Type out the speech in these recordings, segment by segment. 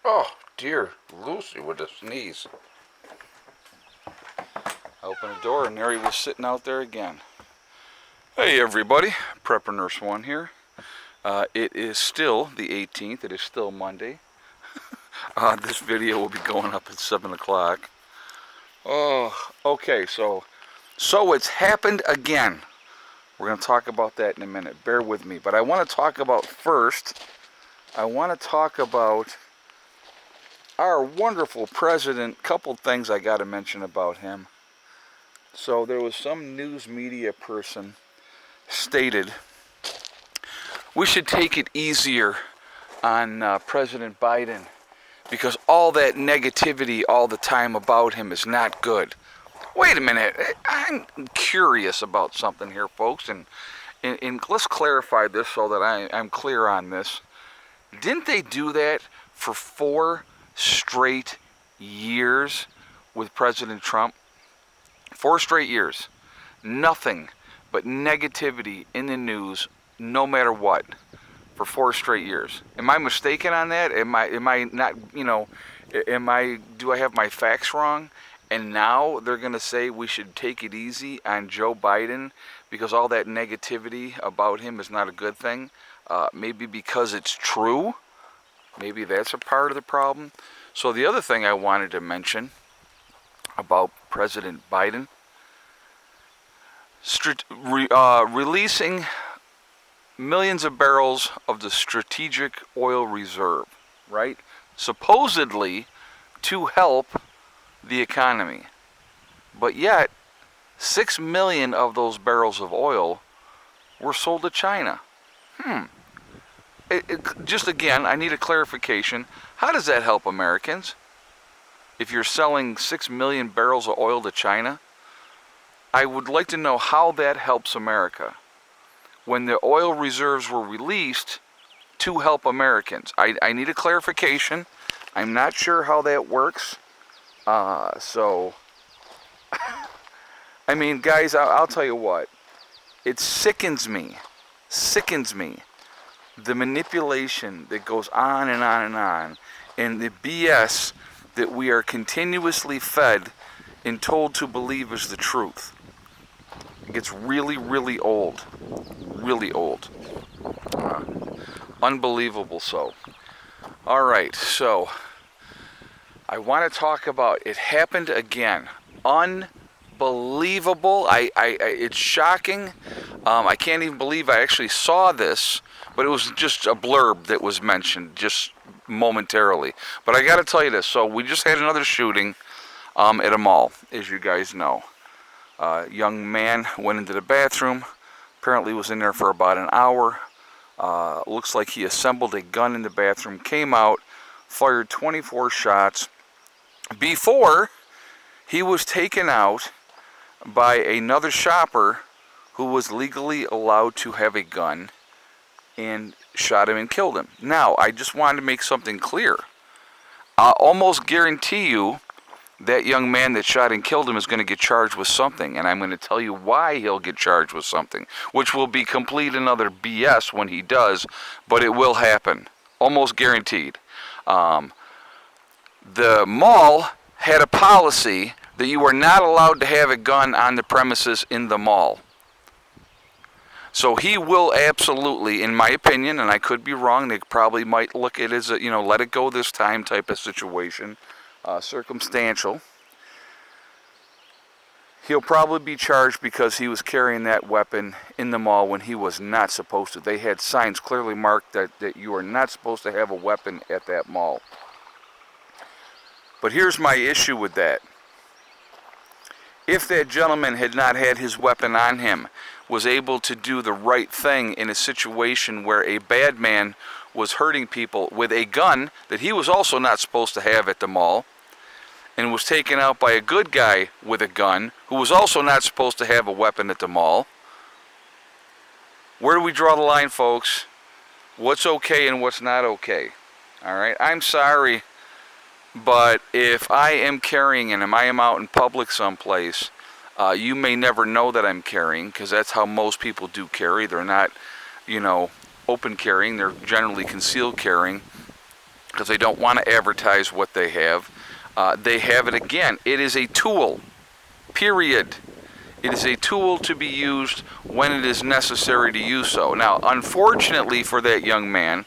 Oh, dear Lucy with a sneeze. I opened the door and there he was sitting out there again. Hey everybody, Prepper Nurse 1 here. It is still the 18th, it is still Monday. This video will be going up at 7 o'clock. Oh, okay, so it's happened again. We're going to talk about that in a minute. Bear with me. But I want to talk about our wonderful president. Couple things I got to mention about him. So there was some news media person stated we should take it easier on President Biden because all that negativity all the time about him is not good. Wait a minute, I'm curious about something here, folks, and let's clarify this so that I'm clear on this. Didn't they do that for 4 straight years with President Trump? 4 straight years. Nothing but negativity in the news, no matter what, for 4 straight years. Am I mistaken on that? Am I not, do I have my facts wrong? And now they're going to say we should take it easy on Joe Biden because all that negativity about him is not a good thing. Maybe because it's true. Maybe that's a part of the problem. So the other thing I wanted to mention about President Biden, releasing millions of barrels of the strategic oil reserve, right? Supposedly to help the economy. But yet, 6 million of those barrels of oil were sold to China. Just again, I need a clarification. How does that help Americans? If you're selling 6 million barrels of oil to China, I would like to know how that helps America when the oil reserves were released to help Americans. I need a clarification. I'm not sure how that works. So, I mean, guys, I'll tell you what. It sickens me. The manipulation that goes on and on and on, and the BS that we are continuously fed and told to believe is the truth. It gets really, really old. Really old. Unbelievable so. All right, so I want to talk about it happened again. Unbelievable. It's shocking. I can't even believe I actually saw this, but it was just a blurb that was mentioned just momentarily. But I got to tell you this. So we just had another shooting at a mall, as you guys know. Young man went into the bathroom. Apparently was in there for about an hour. Looks like he assembled a gun in the bathroom, came out, fired 24 shots before he was taken out by another shopper who was legally allowed to have a gun and shot him and killed him. Now, I just wanted to make something clear. I almost guarantee you that young man that shot and killed him is going to get charged with something, and I'm going to tell you why he'll get charged with something, which will be complete another BS when he does, but it will happen. Almost guaranteed. The mall had a policy that you were not allowed to have a gun on the premises in the mall. So he will absolutely, in my opinion, and I could be wrong, they probably might look at it as a, let it go this time type of situation, circumstantial. He'll probably be charged because he was carrying that weapon in the mall when he was not supposed to. They had signs clearly marked that you are not supposed to have a weapon at that mall. But here's my issue with that. If that gentleman had not had his weapon on him, was able to do the right thing in a situation where a bad man was hurting people with a gun that he was also not supposed to have at the mall, and was taken out by a good guy with a gun who was also not supposed to have a weapon at the mall, where do we draw the line, folks? What's okay and what's not okay? All right, I'm sorry, but if I am carrying and I am out in public someplace, you may never know that I'm carrying, because that's how most people do carry. They're not, open carrying. They're generally concealed carrying. because they don't want to advertise what they have. They have it again. It is a tool, period. It is a tool to be used when it is necessary to use so. Now, unfortunately for that young man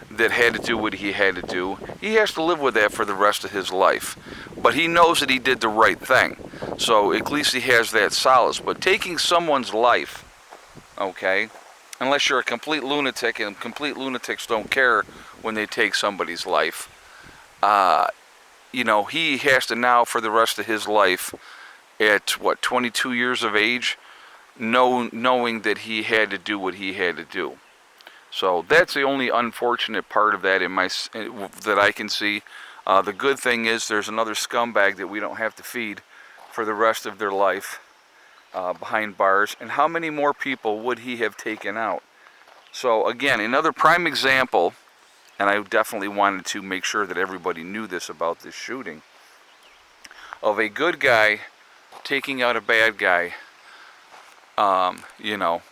that had to do what he had to do, he has to live with that for the rest of his life. But he knows that he did the right thing. So at least he has that solace. But taking someone's life, okay, unless you're a complete lunatic, and complete lunatics don't care when they take somebody's life, you know, he has to now for the rest of his life, at what, 22 years of age, knowing that he had to do what he had to do. So that's the only unfortunate part of that that I can see. The good thing is there's another scumbag that we don't have to feed for the rest of their life behind bars. And how many more people would he have taken out? So again, another prime example, and I definitely wanted to make sure that everybody knew this about this shooting, of a good guy taking out a bad guy, you know,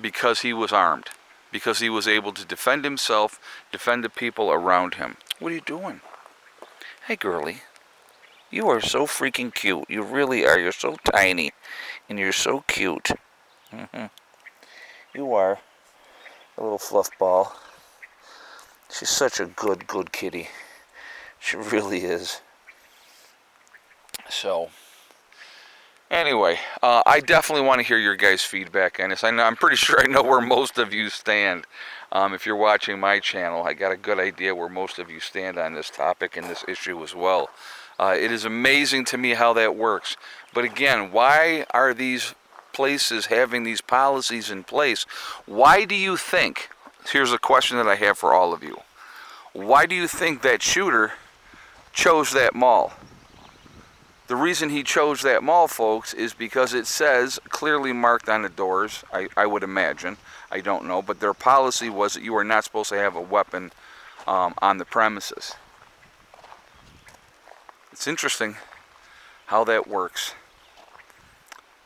because he was armed, because he was able to defend himself, defend the people around him. What are you doing? Hey, girlie. You are so freaking cute. You really are. You're so tiny, and you're so cute. You are a little fluff ball. She's such a good kitty. She really is. So, anyway, I definitely want to hear your guys' feedback on this. I'm pretty sure I know where most of you stand. If you're watching my channel, I got a good idea where most of you stand on this topic and this issue as well. It is amazing to me how that works. But again, why are these places having these policies in place? Why do you think, here's a question that I have for all of you. Why do you think that shooter chose that mall? The reason he chose that mall, folks, is because it says, clearly marked on the doors, I would imagine, I don't know, but their policy was that you are not supposed to have a weapon on the premises. It's interesting how that works.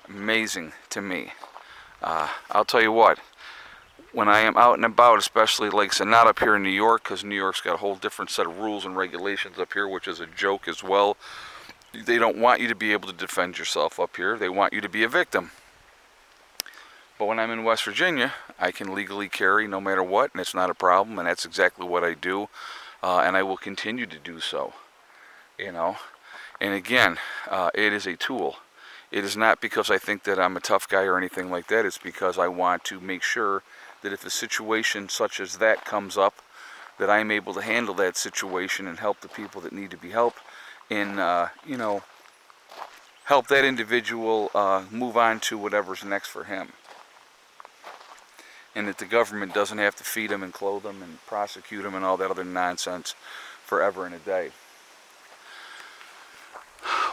Amazing to me. I'll tell you what, when I am out and about, especially like I said, not up here in New York, because New York's got a whole different set of rules and regulations up here, which is a joke as well. They don't want you to be able to defend yourself up here. They want you to be a victim. But when I'm in West Virginia, I can legally carry no matter what, and it's not a problem, and that's exactly what I do, and I will continue to do so. You know, and again, it is a tool. It is not because I think that I'm a tough guy or anything like that. It's because I want to make sure that if a situation such as that comes up, that I'm able to handle that situation and help the people that need to be helped, and you know, help that individual move on to whatever's next for him. And that the government doesn't have to feed him and clothe him and prosecute him and all that other nonsense forever and a day.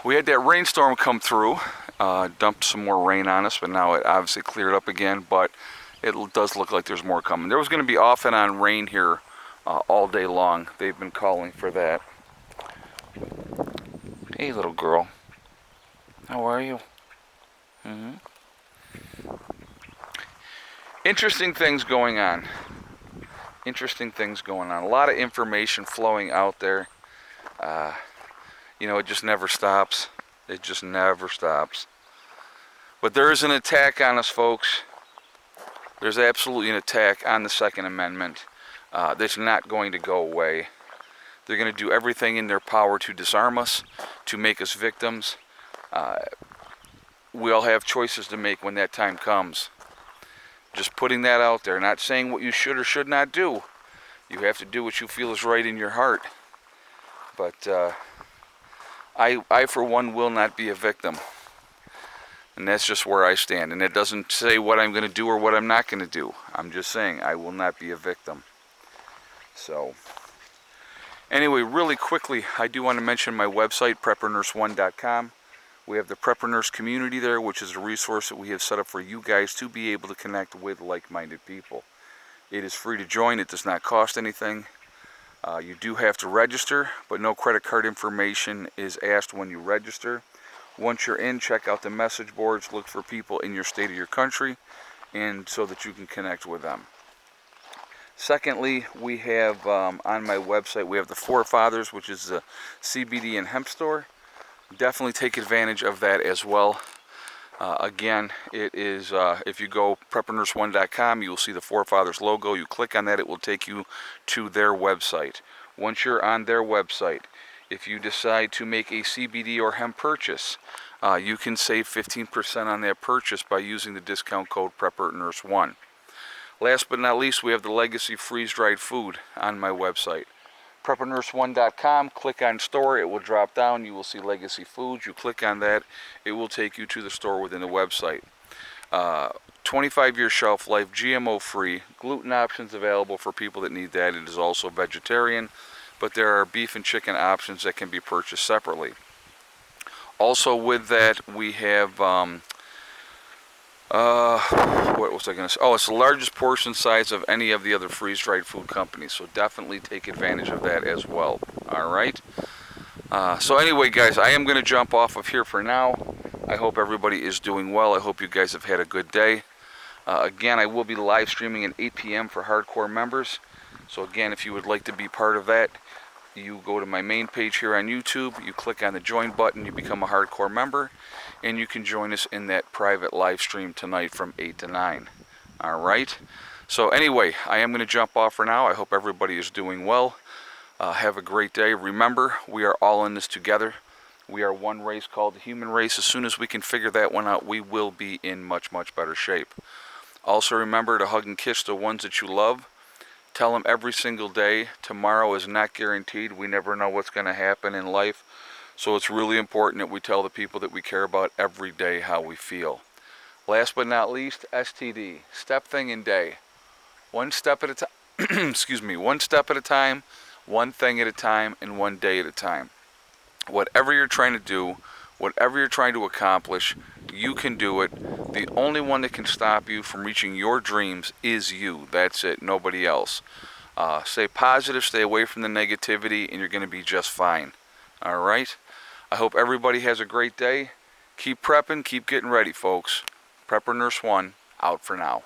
We had that rainstorm come through, dumped some more rain on us, but now it obviously cleared up again, but it does look like there's more coming. There was going to be off and on rain here all day long. They've been calling for that. Hey, little girl. How are you? Interesting things going on. Interesting things going on. A lot of information flowing out there. You know, it just never stops. It just never stops. But there is an attack on us, folks. There's absolutely an attack on the Second Amendment that's not going to go away. They're going to do everything in their power to disarm us, to make us victims. We all have choices to make when that time comes. Just putting that out there, not saying what you should or should not do. You have to do what you feel is right in your heart. But I for one will not be a victim. And that's just where I stand. And it doesn't say what I'm going to do or what I'm not going to do. I'm just saying I will not be a victim. So, anyway, really quickly, I do want to mention my website, preppernurse1.com. We have the Prepper Nurse community there, which is a resource that we have set up for you guys to be able to connect with like-minded people. It is free to join. It does not cost anything. You do have to register, but no credit card information is asked when you register. Once you're in, check out the message boards, look for people in your state or your country, and so that you can connect with them. Secondly, we have on my website, we have the Forefathers, which is a CBD and hemp store. Definitely take advantage of that as well. Again, it is, if you go preppernurse1.com, you will see the Forefathers logo. You click on that, it will take you to their website. Once you're on their website, if you decide to make a CBD or hemp purchase, you can save 15% on that purchase by using the discount code PrepperNurse1. Last but not least, we have the Legacy freeze-dried food on my website. PrepperNurse1.com, click on store, it will drop down, you will see Legacy Foods. You click on that, it will take you to the store within the website. 25-year shelf life, GMO free, gluten options available for people that need that. It is also vegetarian, but there are beef and chicken options that can be purchased separately. Also with that, we have what was I going to say? Oh, it's the largest portion size of any of the other freeze-dried food companies, so definitely take advantage of that as well. All right. So anyway, guys, I am going to jump off of here for now. I hope everybody is doing well. I hope you guys have had a good day. Again, I will be live streaming at 8 p.m. for hardcore members. So again, if you would like to be part of that, you go to my main page here on YouTube, you click on the join button, you become a hardcore member, and you can join us in that private live stream tonight from 8 to 9. All right. So anyway, I am going to jump off for now. I hope everybody is doing well. Have a great day. Remember, we are all in this together. We are one race called the human race. As soon as we can figure that one out, we will be in much, much better shape. Also remember to hug and kiss the ones that you love. Tell them every single day, tomorrow is not guaranteed. We never know what's going to happen in life. So it's really important that we tell the people that we care about every day how we feel. Last but not least, STD, step thing in day. One step at a time, excuse me, one step at a time, one thing at a time, and one day at a time. Whatever you're trying to do, whatever you're trying to accomplish, you can do it. The only one that can stop you from reaching your dreams is you. That's it, nobody else. Stay positive, stay away from the negativity, and you're going to be just fine. All right? I hope everybody has a great day. Keep prepping, keep getting ready, folks. Prepper Nurse 1, out for now.